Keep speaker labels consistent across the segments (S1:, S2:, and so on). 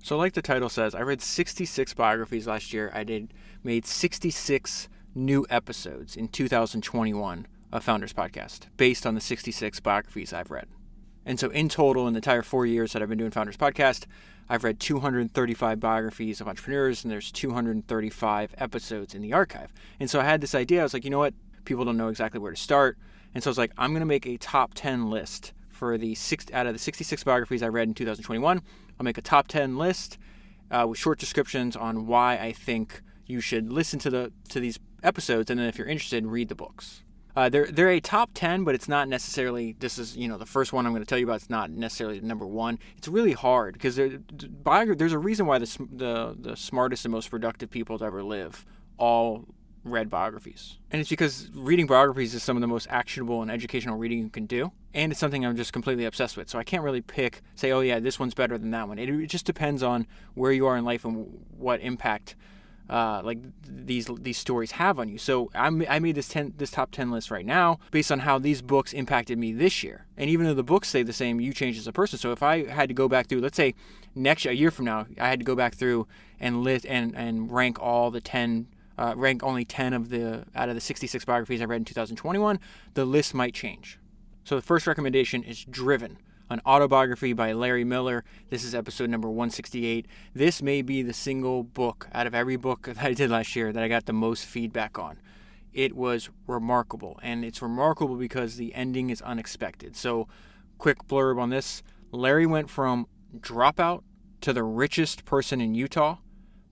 S1: So like the title says, I read 66 biographies last year. Made 66 new episodes in 2021 of Founders Podcast based on the 66 biographies I've read. And so in total, in the entire 4 years that I've been doing Founders Podcast, I've read 235 biographies of entrepreneurs, and there's 235 episodes in the archive. And so I had this idea. I was like, you know what? People don't know exactly where to start. And so I was like, I'm going to make a top 10 list for out of the 66 biographies I read in 2021. I'll make a top 10 list with short descriptions on why I think you should listen to these episodes, and then if you're interested, read the books. They're a top 10, but it's not necessarily, this is, the first one I'm going to tell you about, it's not necessarily number one. It's really hard because there's a reason why the smartest and most productive people to ever live all read biographies. And it's because reading biographies is some of the most actionable and educational reading you can do. And it's something I'm just completely obsessed with. So I can't really say, oh yeah, this one's better than that one. It just depends on where you are in life and what impact these stories have on you. So I made this top 10 list right now based on how these books impacted me this year. And even though the books stay the same, you change as a person. So if I had to go back through, let's say a year from now, I had to go back through and rank all the 10, rank only 10 out of the 66 biographies I read in 2021, the list might change. So the first recommendation is Driven, an autobiography by Larry Miller. This is episode number 168. This may be the single book out of every book that I did last year that I got the most feedback on. It was remarkable, and it's remarkable because the ending is unexpected. So, quick blurb on this. Larry went from dropout to the richest person in Utah,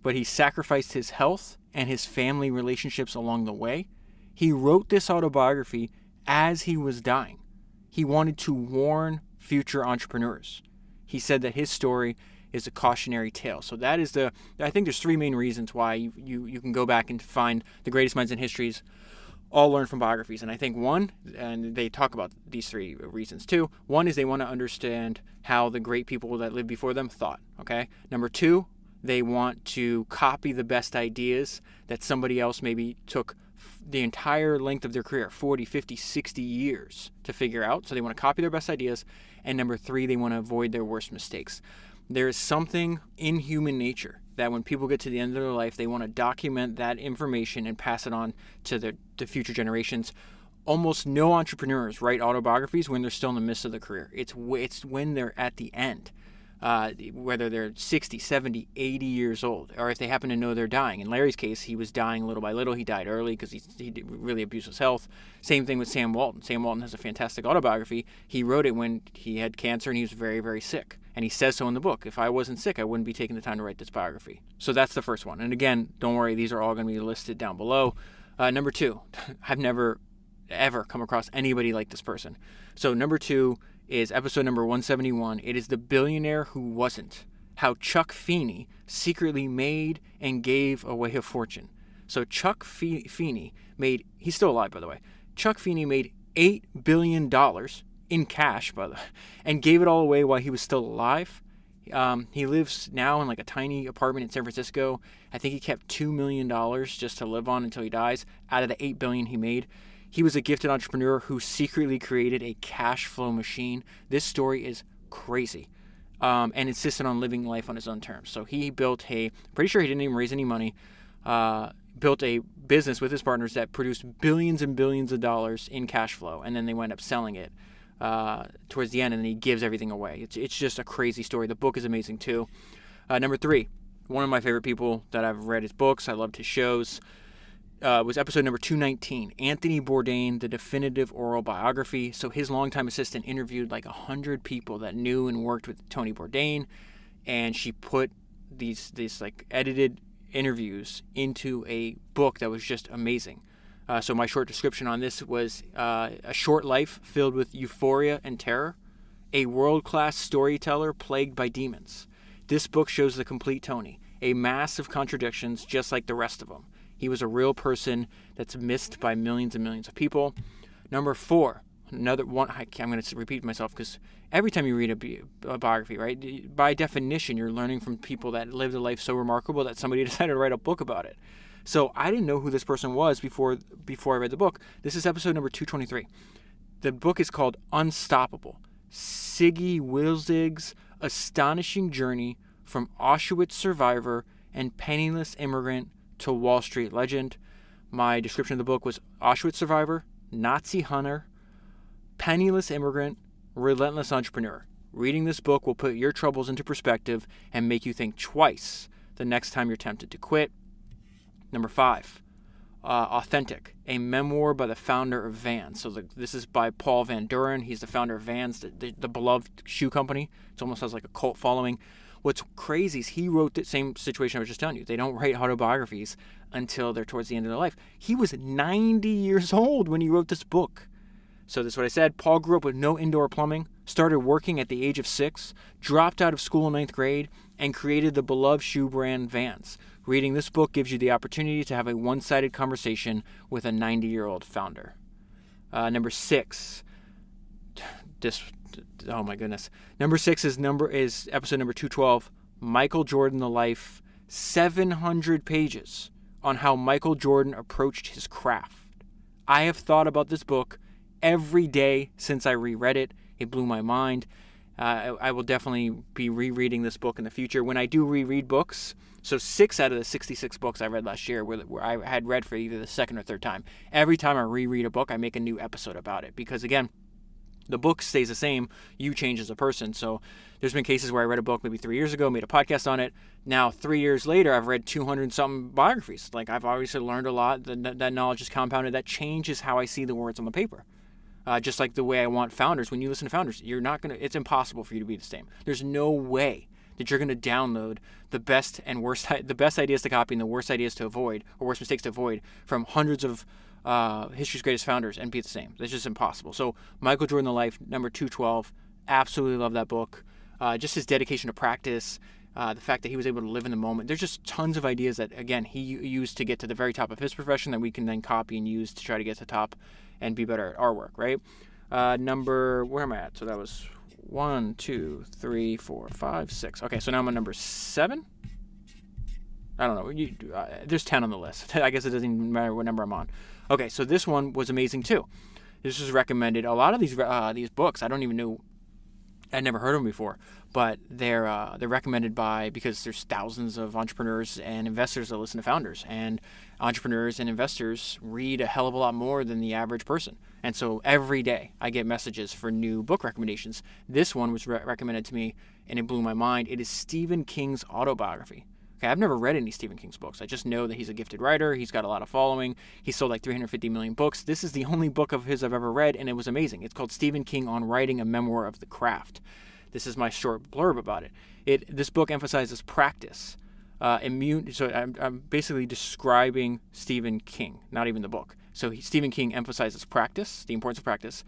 S1: but he sacrificed his health and his family relationships along the way. He wrote this autobiography as he was dying. He wanted to warn future entrepreneurs. He said that his story is a cautionary tale. So that is I think there's three main reasons why you can go back and find the greatest minds in histories all learn from biographies. And I think one, and they talk about these three reasons too. One is they want to understand how the great people that lived before them thought. Okay. Number two, they want to copy the best ideas that somebody else maybe took the entire length of their career, 40, 50, 60 years to figure out. So they want to copy their best ideas. And number three, they want to avoid their worst mistakes. There is something in human nature that when people get to the end of their life, they want to document that information and pass it on to the future generations. Almost no entrepreneurs write autobiographies when they're still in the midst of the career. It's when they're at the end. Whether they're 60, 70, 80 years old, or if they happen to know they're dying. In Larry's case, he was dying little by little. He died early because he really abused his health. Same thing with Sam Walton. Sam Walton has a fantastic autobiography. He wrote it when he had cancer and he was very, very sick. And he says so in the book. If I wasn't sick, I wouldn't be taking the time to write this biography. So that's the first one. And again, don't worry, these are all going to be listed down below. Number two, I've never, ever come across anybody like this person. So number two is episode number 171. It is The Billionaire Who Wasn't, how Chuck Feeney secretly made and gave away a fortune. So Chuck Feeney he's still alive, by the way. Chuck Feeney made $8 billion in cash, by the way, and gave it all away while he was still alive. He lives now in like a tiny apartment in San Francisco. I think he kept $2 million just to live on until he dies out of the $8 billion he made. He was a gifted entrepreneur who secretly created a cash flow machine. This story is crazy, and insisted on living life on his own terms. So he built pretty sure he didn't even raise any money, built a business with his partners that produced billions and billions of dollars in cash flow, and then they went up selling it towards the end, and then he gives everything away. It's just a crazy story. The book is amazing too. Number three, one of my favorite people that I've read his books. I loved his shows. Was episode number 219, Anthony Bourdain, the definitive oral biography. So his longtime assistant interviewed like 100 people that knew and worked with Tony Bourdain, and she put these like edited interviews into a book that was just amazing. So my short description on this was a short life filled with euphoria and terror, a world-class storyteller plagued by demons. This book shows the complete Tony, a mass of contradictions just like the rest of them. He was a real person that's missed by millions and millions of people. Number four, another one, I'm going to repeat myself because every time you read a biography, right, by definition, you're learning from people that lived a life so remarkable that somebody decided to write a book about it. So I didn't know who this person was before I read the book. This is episode number 223. The book is called Unstoppable, Siggi Wilzig's Astonishing Journey from Auschwitz survivor and penniless immigrant to Wall Street legend. My description of the book was Auschwitz survivor, Nazi hunter, penniless immigrant, relentless entrepreneur. Reading this book will put your troubles into perspective and make you think twice the next time you're tempted to quit. Number 5, Authentic, a memoir by the founder of Vans. So this is by Paul Van Duren. He's the founder of Vans, the beloved shoe company. It almost has like a cult following. What's crazy is he wrote the same situation I was just telling you. They don't write autobiographies until they're towards the end of their life. He was 90 years old when he wrote this book. So this is what I said. Paul grew up with no indoor plumbing, started working at the age of 6, dropped out of school in 9th grade, and created the beloved shoe brand Vans. Reading this book gives you the opportunity to have a one-sided conversation with a 90-year-old founder. Number 6. Oh my goodness. Number 6 is episode number 212, Michael Jordan, the Life, 700 pages on how Michael Jordan approached his craft. I have thought about this book every day since I reread it. It blew my mind. I will definitely be rereading this book in the future. When I do reread books, so 6 out of the 66 books I read last year where I had read for either the second or third time. Every time I reread a book, I make a new episode about it. Because again, the book stays the same. You change as a person. So there's been cases where I read a book maybe 3 years ago, made a podcast on it. Now, 3 years later, I've read 200-something biographies. Like, I've obviously learned a lot. That knowledge is compounded. That changes how I see the words on the paper. Just like the way I want founders. When you listen to founders, it's impossible for you to be the same. There's no way that you're going to download the best ideas to copy and the worst ideas to avoid, or worst mistakes to avoid, from hundreds of history's greatest founders and be the same. That's just impossible. So Michael Jordan, the Life, number 212, absolutely love that book. Just his dedication to practice, the fact that he was able to live in the moment. There's just tons of ideas that, again, he used to get to the very top of his profession that we can then copy and use to try to get to the top and be better at our work, right? Where am I at? So that was 1, 2, 3, 4, 5, 6. Okay, so now I'm on number 7. I don't know. There's 10 on the list. I guess it doesn't even matter what number I'm on. Okay, so this one was amazing too. This was recommended. A lot of these books, I don't even know. I'd never heard of them before, but they're recommended because there's thousands of entrepreneurs and investors that listen to founders, and entrepreneurs and investors read a hell of a lot more than the average person. And so every day I get messages for new book recommendations. This one was recommended to me, and it blew my mind. It is Stephen King's Autobiography. Okay, I've never read any Stephen King's books. I just know that he's a gifted writer. He's got a lot of following. He sold like 350 million books. This is the only book of his I've ever read, and it was amazing. It's called Stephen King on Writing a Memoir of the Craft. This is my short blurb about it. This book emphasizes practice. So I'm basically describing Stephen King, not even the book. So Stephen King emphasizes practice, the importance of practice,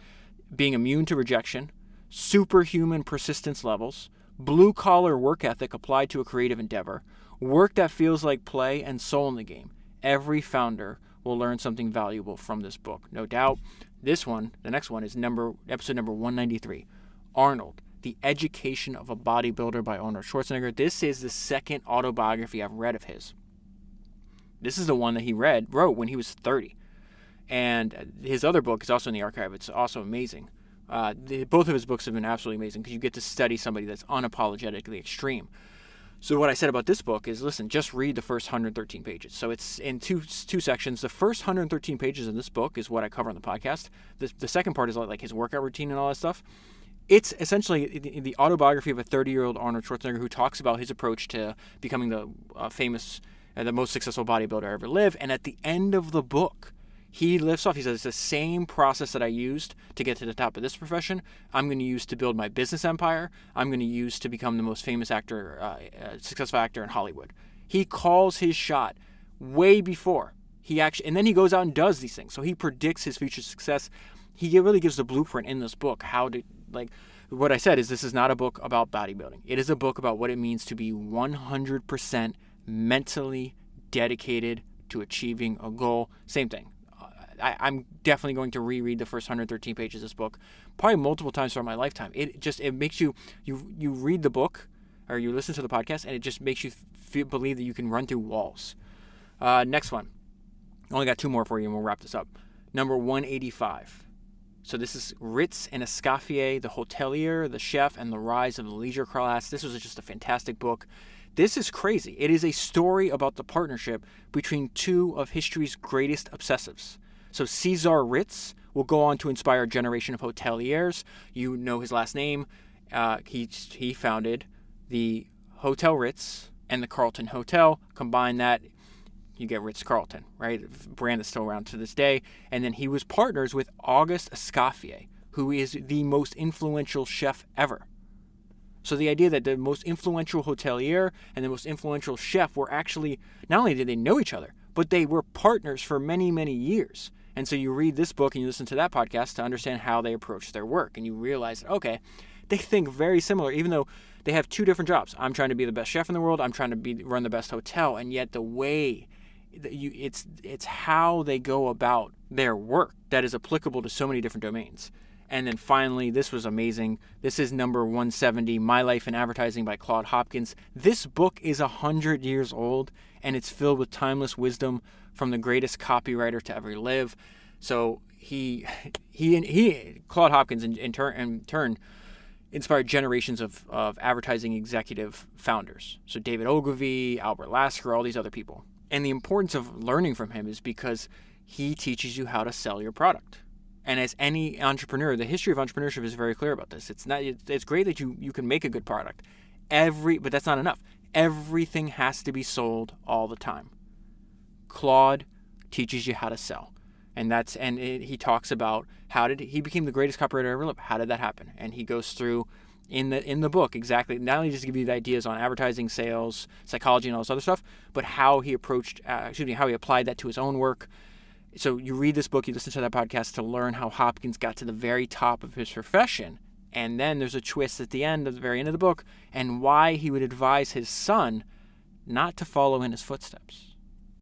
S1: being immune to rejection, superhuman persistence levels, blue-collar work ethic applied to a creative endeavor, work that feels like play, and soul in the game. Every founder will learn something valuable from this book, no doubt. The next one is episode number 193, Arnold, The Education of a Bodybuilder by Arnold Schwarzenegger. This is the second autobiography I've read of his. This is the one that he wrote when he was 30. And his other book is also in the archive. It's also amazing. Both of his books have been absolutely amazing because you get to study somebody that's unapologetically extreme. So what I said about this book is, listen, just read the first 113 pages. So it's in two sections. The first 113 pages of this book is what I cover on the podcast. The second part is like his workout routine and all that stuff. It's essentially the autobiography of a 30-year-old Arnold Schwarzenegger who talks about his approach to becoming the famous, the most successful bodybuilder ever lived. And at the end of the book, he lifts off. He says, the same process that I used to get to the top of this profession, I'm going to use to build my business empire. I'm going to use to become the most famous actor, successful actor in Hollywood. He calls his shot way before and then he goes out and does these things. So he predicts his future success. He really gives the blueprint in this book what I said is, this is not a book about bodybuilding. It is a book about what it means to be 100% mentally dedicated to achieving a goal. Same thing. I'm definitely going to reread the first 113 pages of this book, probably multiple times throughout my lifetime. It makes you read the book or you listen to the podcast, and it just makes you believe that you can run through walls. Next one. Only got 2 more for you, and we'll wrap this up. Number 185. So this is Ritz and Escoffier, The Hotelier, The Chef, and the Rise of the Leisure Class. This was just a fantastic book. This is crazy. It is a story about the partnership between two of history's greatest obsessives. So Cesar Ritz will go on to inspire a generation of hoteliers. You know his last name. He founded the Hotel Ritz and the Carlton Hotel. Combine that, you get Ritz-Carlton, right? The brand is still around to this day. And then he was partners with Auguste Escoffier, who is the most influential chef ever. So the idea that the most influential hotelier and the most influential chef were actually, not only did they know each other, but they were partners for many, many years. And so you read this book and you listen to that podcast to understand how they approach their work. And you realize, okay, they think very similar, even though they have two different jobs. I'm trying to be the best chef in the world. I'm trying to run the best hotel. And yet the way it's how they go about their work that is applicable to so many different domains. And then finally, this was amazing. This is number 170, My Life in Advertising by Claude Hopkins. This book is 100 years old, and it's filled with timeless wisdom from the greatest copywriter to ever live. So Claude Hopkins in turn inspired generations of advertising executive founders. So David Ogilvy, Albert Lasker, all these other people. And the importance of learning from him is because he teaches you how to sell your product. And as any entrepreneur, the history of entrepreneurship is very clear about this. It's great that you can make a good product, but that's not enough. Everything has to be sold all the time. Claude teaches you how to sell, he talks about he became the greatest copywriter ever lived. How did that happen? And he goes through in the book exactly, not only just to give you the ideas on advertising, sales, psychology, and all this other stuff, but how he applied that to his own work. So you read this book, you listen to that podcast to learn how Hopkins got to the very top of his profession. And then there's a twist at the very end of the book, and why he would advise his son not to follow in his footsteps.